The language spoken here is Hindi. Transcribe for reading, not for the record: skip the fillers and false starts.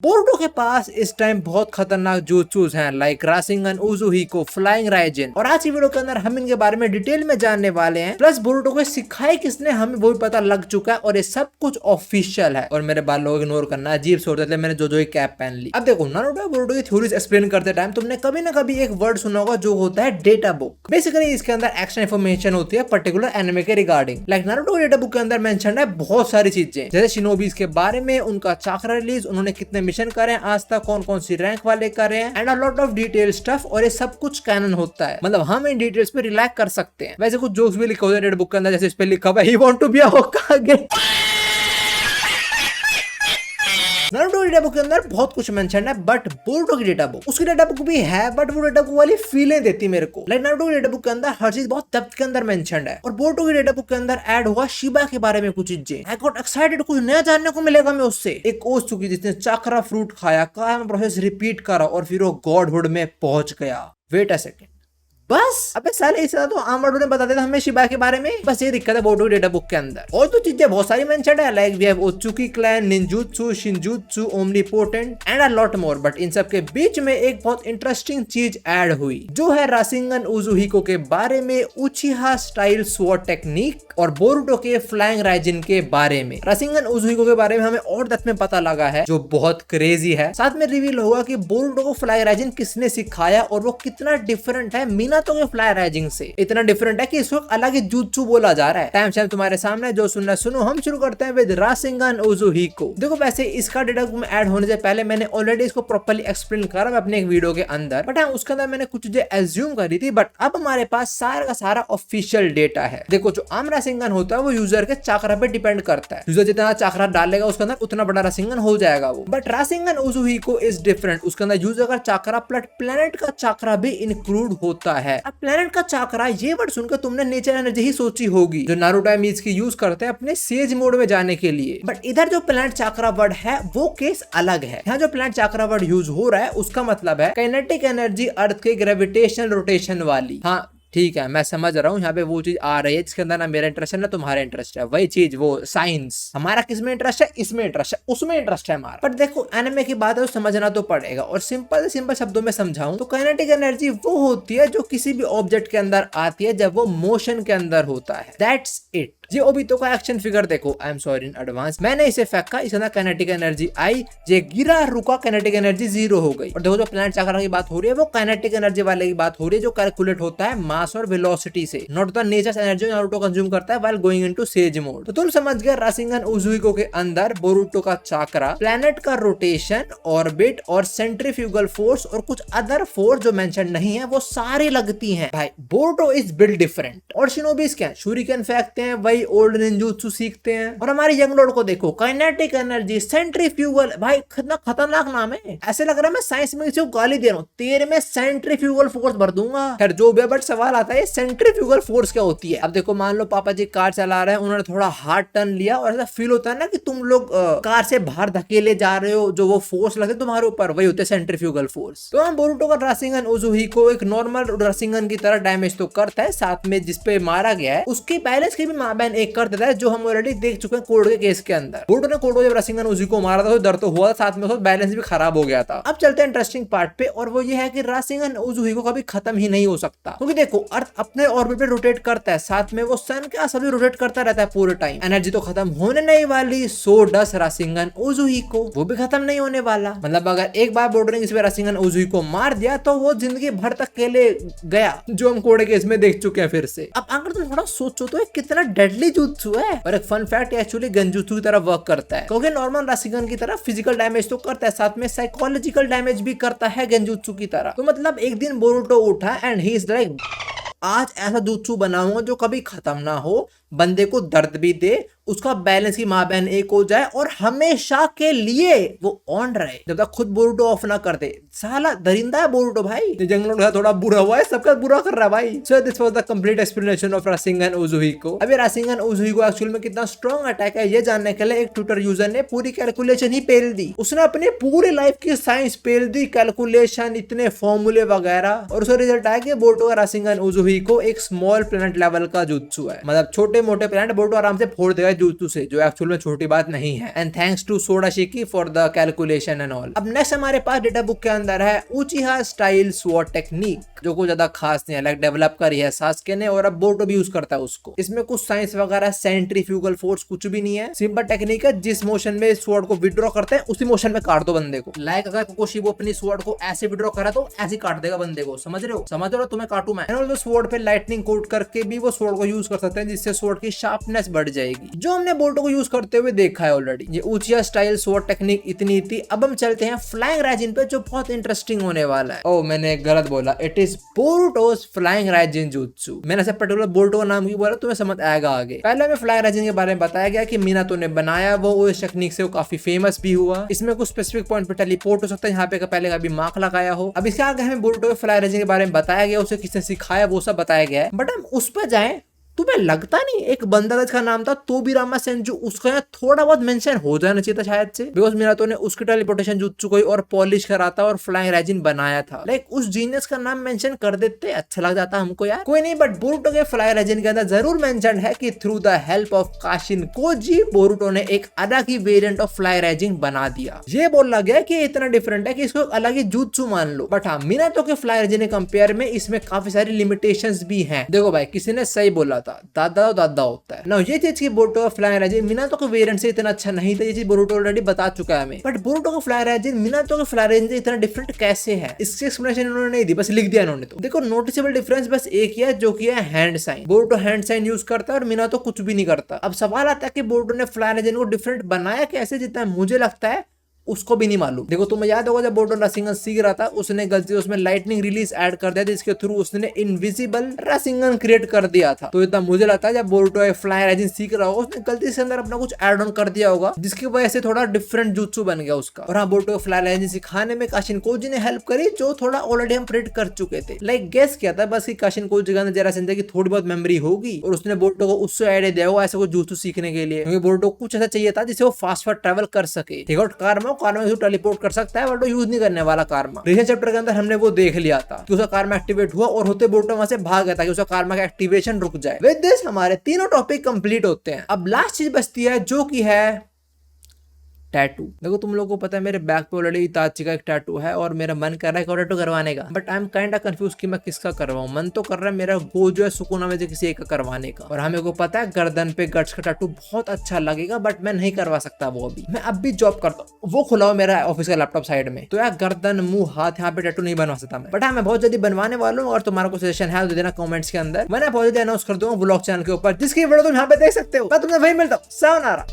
बोरुटो के पास इस टाइम बहुत खतरनाक jutsus हैं लाइक रासिंगन, उजुहिको, फ्लाइंग राइजिन। और आज की वीडियो के अंदर हम इनके बारे में डिटेल में जानने वाले हैं। प्लस बोरुटो को सिखाई किसने हमें वो भी पता लग चुका है और ये सब कुछ ऑफिशियल है। और मेरे बाल लोग इग्नोर करना अजीब से होता है, मैंने जो की कैप पहन ली। अब देखो नारुतो बोरुटो की थ्योरीज एक्सप्लेन करते टाइम तुमने कभी ना कभी एक वर्ड सुना होगा जो होता है डेटा बुक। बेसिकली इसके अंदर एक्शन इन्फॉर्मेशन होती है पर्टिकुलर एनिमे के regarding. Like Naruto data book के अंदर मेंशन है बहुत सारी चीजें, जैसे शिनोबीज के बारे में, उनका चाक्रा रिलीज, उन्होंने कितने मिशन करे आज तक, कौन कौन सी रैंक वाले करे हैं, and a lot of detail stuff. और ये सब कुछ कैनन होता है, मतलब हम इन डिटेल्स पे रिलैक्स कर सकते हैं। वैसे कुछ जोक्स भी लिखे होते हैं डेटा बुक के अंदर, जैसे इस पे लिखा हुआ है ही want to be a Hokage. Naruto की डेटा बुक के अंदर बहुत कुछ मेंशन है, बट बोरुटो की डेटा बुक, उसकी डेटा बुक भी है बट वो डेटा बुक वाली फीलें देती मेरे को। लाइक नारुतो की डेटा बुक के अंदर हर चीज बहुत डेप्थ के अंदर मेंशन्ड है। और बोरुटो की डेटा बुक के अंदर ऐड हुआ शिबा के बारे में कुछ चीजें। आई गॉट एक्साइटेड, कुछ नया जानने को मिलेगा मैं उससे। एक ओत्सुकी जिसने चाक्रा फ्रूट खाया, काया प्रोसेस रिपीट करा और फिर वो गॉडहुड में पहुंच गया। वेट अ सेकेंड, बस अबे साले इस तरह तो आमडू ने बता देता हमें शिबा के बारे में। बस ये दिक्कत है बोरुटो डेटा बुक के अंदर। और तो चीजें बहुत सारी मेंशन्ड है, like we have Otsuki clan, ninjutsu, shinjutsu, omnipotent and a lot more. But इन सब के बीच में एक बहुत इंटरेस्टिंग चीज ऐड हुई, जो है रासिंगन उजुहिको के बारे में, उचिहा स्टाइल स्वॉर्ड टेक्निक और बोरुटो के फ्लाइंग राइजिन के बारे में। रासिंगन उजुहिको के बारे में हमें और डेप्थ में पता लगा है, जो बहुत क्रेजी है। साथ में रिवील होगा कि बोरुटो को फ्लाइंग राइजिन किसने सिखाया और वो कितना डिफरेंट है मीनातो के फ्लाई राइजिंग से। इतना डिफरेंट है कि इस वक्त अलग ही जुत्सु बोला जा रहा है। टाइम शायद तुम्हारे सामने, जो सुनना सुनो। हम शुरू करते हैं विद रासिंगन उजुहिको। देखो वैसे इसका डेटा बुक में ऐड होने से पहले मैंने ऑलरेडी इसको प्रॉपर्ली एक्सप्लेन करा अपने एक वीडियो के अंदर, बट हाँ उसके अंदर मैंने कुछ चीजें एज्यूम करी थी। बट अब हमारे पास सारा का सारा ऑफिशियल डेटा है। देखो जो आम रासिंगन होता है वो यूजर के चाक्रा पे डिपेंड करता है। यूजर जितना चाक्रा डालेगा उसके अंदर उतना बड़ा रासिंगन हो जाएगा वो। But Rasengan Uzuhiko is different. उसके अंदर यूजर का चाक्रा प्लस प्लेनेट का चाक्रा भी इंक्लूड होता है। अब प्लेनेट का चाक्रा, ये वर्ड सुनकर तुमने नेचर एनर्जी ही सोची होगी, जो नारुतो मीज की यूज करते हैं अपने सेज मोड में जाने के लिए। बट इधर जो प्लेनेट चाक्रा वर्ड है वो केस अलग है। यहाँ जो प्लेनेट चाक्रा वर्ड यूज हो रहा है उसका मतलब है काइनेटिक एनर्जी अर्थ के ग्रेविटेशन रोटेशन वाली। हाँ ठीक है, मैं समझ रहा हूँ यहाँ पे वो चीज आ रही है जिसके अंदर ना मेरा इंटरेस्ट है ना तुम्हारा इंटरेस्ट है। वही चीज, वो साइंस। हमारा किसमें इंटरेस्ट है? इसमें इंटरेस्ट है, उसमें इंटरेस्ट है हमारा। पर देखो एनिमे की बात है तो समझना तो पड़ेगा। और सिंपल शब्दों में समझाऊं तो काइनेटिक एनर्जी वो होती है जो किसी भी ऑब्जेक्ट के अंदर आती है जब वो मोशन के अंदर होता है। That's it. ये ओबितो का एक्शन फिगर देखो, I am sorry in advance, मैंने इसे फेंका, इसके अंदर काइनेटिक एनर्जी आई, ये गिरा, रुका, काइनेटिक एनर्जी 0 हो गई। और देखो जो प्लैनेट चाक्रा की बात हो रही है वो काइनेटिक एनर्जी वाले की बात हो रही है, जो कैलकुलेट होता है मास और वेलोसिटी से, not the nature energy Naruto consume करता है while going into sage mode. तो तुम समझ गए रासिंगन उजुहिको के अंदर बोरुटो का चाक्रा, प्लैनेट का रोटेशन, ऑर्बिट और सेंट्रीफ्यूगल फोर्स और कुछ अदर फोर्स जो मेंशन नहीं है वो सारी लगती हैं। भाई बोरुटो इज बिल्ड डिफरेंट। और शिनोबीज क्या, शूरिकेन फेंकते हैं, वही ओल्ड निंजुत्सु सीखते हैं। और हमारे यंग लॉर्ड को देखो, काइनेटिक एनर्जी, सेंट्रीफ्यूगल, भाई कितना खतरनाक नाम है। ऐसे लग रहा है मैं साइंस में किसी को गाली दे रहा हूँ। तेरे में सेंट्रीफ्यूगल फोर्स भर दूंगा। खैर जो भी, बट सवाल आता है सेंट्रीफ्यूगल फोर्स क्या होती है। अब देखो मान लो पापा जी कार चला रहे हैं, उन्होंने थोड़ा हार्ड टर्न लिया और ऐसा फील होता है ना कि तुम लोग कार से बाहर धकेले जा रहे हो, जो वो फोर्स लगते तुम्हारे ऊपर, वही होते हैं सेंट्रीफ्यूगल फोर्स। तो हम बोरुटो का रासिंगन उजुहिको एक नॉर्मल रासिंगन की तरह डैमेज तो करता है, साथ में जिसपे मारा गया है उसके बैलेंस की भी मां बहन एक कर देता है, जो हम ऑलरेडी देख चुके हैं कोड के केस के अंदर। बोरुटो ने कोड को जब रासिंगन उजुहिको मारा था तो दर्द तो हुआ, साथ में बैलेंस भी खराब हो गया था। अब चलते हैं इंटरेस्टिंग पार्ट पे, और वो ये है कि रासिंगन उजुहिको कभी खत्म ही नहीं हो सकता, क्योंकि देखो अर्थ अपने ऑर्बिट पे रोटेट करता है, साथ में वो सन के आसपास भी रोटेट करता रहता है पूरे टाइम। एनर्जी तो खत्म होने नहीं वाली, सो डस रासिंगन उजुहिको, वो भी खत्म नहीं होने वाला। मतलब अगर एक बार बोरुटो ने इस पे रासिंगन उजुहिको मार दिया तो वो जिंदगी भर तक के लिए गया, जो हम कोड केस में देख चुके हैं फिर से। अब अगर तुम थोड़ा सोचो तो कितना डेडली जुत्सु है। और एक फन फैक्ट, एक्चुअली गंजुत्सु की तरह वर्क करता है, क्योंकि नॉर्मल रासिंगन की तरह फिजिकल डैमेज तो करता है, साथ में साइकोलॉजिकल डैमेज भी करता है गंजुत्सु की तरह। तो मतलब एक दिन बोरुटो उठा एंड ही इज लाइक, आज ऐसा जुत्सु बनाऊंगा जो कभी खत्म ना हो, बंदे को दर्द भी दे, उसका बैलेंस की मां बहन एक हो जाए और हमेशा के लिए वो ऑन रहे, जब तक खुद बोरुटो ऑफ ना कर दे। साला दरिंदा है बोरुटो भाई। जंगलों थोड़ा बुरा हुआ है, सबका बुरा कर रहा है भाई। So this was the complete explanation of Rasengan Uzuhiko. अभी रासिंगन उजुहिको एक्चुअल में कितना स्ट्रॉन्ग अटैक है ये जानने के लिए एक ट्विटर यूजर ने पूरी कैलकुलेशन ही पेल दी। उसने अपनी पूरी लाइफ की साइंस पेल दी, कैलकुलेशन, इतने फॉर्मूले वगैरह, और उसका रिजल्ट आया कि बोरुटो का रासिंगन उजुहिको एक स्मॉल प्लेनेट लेवल का जुत्सु है। मतलब छोटे छोटे मोटे प्लान बोरुटो आराम से फोड़ देगा जुत्सु से, जो एक्चुअल में छोटी बात नहीं है। And thanks to Sodashiki for the calculation and all. अब नेक्स्ट हमारे पास डेटा बुक के अंदर है उचिहा स्टाइल स्वॉर्ड टेक्निक, जो कुछ ज्यादा खास नहीं है, लाइक डेवलप करी है सास्के ने और अब बोरुटो भी यूज करता है उसको। इसमें कुछ साइंस वगैरह सेंट्रीफ्यूगल फोर्स कुछ भी नहीं है, सिंपल टेक्निक है। जिस मोशन में स्वॉर्ड को विड्रॉ करते हैं उसी मोशन में काट दो बंदे को। लाइक अगर कोकोशी वो अपनी स्वॉर्ड को ऐसे विड्रॉ करा तो ऐसे काट देगा बंदे को, समझ रहे हो तुम्हें काटू मैं। स्वॉर्ड पे लाइटनिंग कोट करके भी वो स्वॉर्ड को यूज कर सकते हैं, जिससे स्वॉर्ड की शार्पनेस बढ़ जाएगी, जो हमने बोरुटो को यूज करते हुए देखा है ऑलरेडी। ये उचिहा स्टाइल स्वॉर्ड टेक्निक इतनी थी। अब हम चलते हैं फ्लाइंग राइजिन पे, जो बहुत इंटरेस्टिंग होने वाला है। ओ मैंने गलत बोला, इट इज बोरुटोस फ्लाइंग राइजिन जुत्सु। मैंने ऐसा पर्टिकुलर बोरुटो का नाम क्यों बोला तुम्हें समझ आएगा आगे। पहले हमें फ्लाइंग राइजिन के बारे में बताया गया कि मिनातो ने बनाया, वो इस टेक्निक से वो काफी फेमस भी हुआ। इसमें कुछ स्पेसिफिक पॉइंट पे टेलीपोर्ट हो सकता है, यहाँ पे पहले कभी मार्क लगाया हो। अब इसके आगे हमें बोरुटो के फ्लाइंग राइजिन के बारे में बताया गया, उसे किसने सिखाया वो सब बताया गया है। बट हम उस पर जाए, तुम्हें लगता नहीं एक बंदा जिसका नाम था तोबिरामा सेंजू, उसका यहाँ थोड़ा बहुत मेंशन हो जाना चाहिए था शायद से, बिकॉज मिनातो ने उसकी टेलीपोर्टेशन जुत्सु को और पॉलिश करा था और फ्लाइंग राइजिन बनाया था। लाइक उस जीनियस का नाम मेंशन कर देते, अच्छा लग जाता हमको यार। कोई नहीं, बट बोरुटो के फ्लाइंग राइजिन के अंदर जरूर मेंशन है कि through the help of Kashin Koji Boruto ने एक अलग ही वेरिएंट ऑफ फ्लाइंग राइजिन बना दिया। ये बोला गया कि इतना डिफरेंट है कि इसको अलग ही जुत्सु मान लो। बट हाँ, मिनातो के फ्लाइंग राइजिन के कंपेयर में इसमें काफी सारी लिमिटेशंस भी हैं। देखो भाई, किसी ने सही बोला था, दादा होता है ना। ये चीज की बोरुटो का फ्लाइंग राइजिन मिनातो के वेरिएंट से इतना अच्छा नहीं था, ये चीज बोरुटो ऑलरेडी बता चुका है हमें। बट बोरुटो का फ्लाइंग राइजिन मिनातो के फ्लाइंग राइजिन से इतना डिफरेंट कैसे है, इसकी एक्सप्लेनेशन इन्होंने नहीं दी, बस लिख दिया इन्होंने। तो देखो, नोटिसेबल डिफरेंस बस एक ही है, जो कि है hand sign. Boruto hand sign use करता है और मिनातो कुछ भी नहीं करता। अब सवाल आता है कि बोरुटो ने फ्लाइंग राइजिन को डिफरेंट बनाया कैसे, जितना मुझे लगता है उसको भी नहीं मालूम। देखो, तुम्हें याद होगा जब बोरुटो राशिंगन सीख रहा था, उसने गलती से उसमें लाइटनिंग रिलीज ऐड कर दिया था, जिसके थ्रू उसने इनविजिबल राशिंगन क्रिएट कर दिया था। तो इतना मुझे लगता है जब बोरुटो फ्लाइंग राइजिन सीख रहा होगा, उसने गलती से अंदर अपना कुछ ऐड ऑन कर दिया होगा, जिसकी वजह से थोड़ा डिफरेंट जुत्सु बन गया उसका। और हाँ, बोरुटो फ्लाइंग राइजिन सिखाने में काशिन कोजी ने हेल्प करी, जो थोड़ा ऑलरेडी हम प्रेडिक्ट कर चुके थे। लाइक गेस किया था बस कि काशिन कोजी का जरा सिंधे की थोड़ी बहुत मेमोरी होगी और उसने बोरुटो को उससे आइडिया दिया होगा ऐसे कुछ जुत्सु सीखने के लिए, क्योंकि बोरुटो कुछ ऐसा चाहिए था जिससे वो फास्ट ट्रैवल कर सके। ठीक है, कारमा टेलीपोर्ट कर सकता है, बट वो यूज नहीं करने वाला कारमा। रिसेंट चैप्टर के अंदर हमने वो देख लिया था कि उसका कारमा एक्टिवेट हुआ और होते बोरुटो वहां से भाग गया था कि उसका कारमा का एक्टिवेशन रुक जाए। विद दिस हमारे तीनों टॉपिक कंप्लीट होते हैं। अब लास्ट चीज बचती है, जो कि है टैटू। देखो, तुम लोगों को पता है मेरे बैक पे ऑलरेडी इताची का एक टैटू है और मेरा मन कर रहा है टैटू करवाने का, but I am kind of confuse कि मैं किसका करवाऊं। मन तो कर रहा है मेरा गोजो है सुकुना में से किसी एक का करवाने का, और हमें को पता है गर्दन पे गट्स का टैटू बहुत अच्छा लगेगा, बट मैं नहीं करवा सकता वो अभी। मैं अब भी जॉब करता हूँ, वो खुला हो मेरा ऑफिस का लैपटॉप साइड में, तो यार गर्दन मुंह हाथ यहाँ पे टैटू नहीं बनवा सकता मैं। बट हाँ, मैं बहुत जल्दी बनवाने वाला हूँ और तुम्हारा कोई सजेशन है तो देना कमेंट्स के अंदर। मैंने बहुत जल्दी अनाउंस कर दूंगा व्लॉग चैनल के ऊपर, जिसकी वीडियो तुम यहाँ पे देख सकते हो। मैं तुम्हें वही मिलता हूँ। सायोनारा।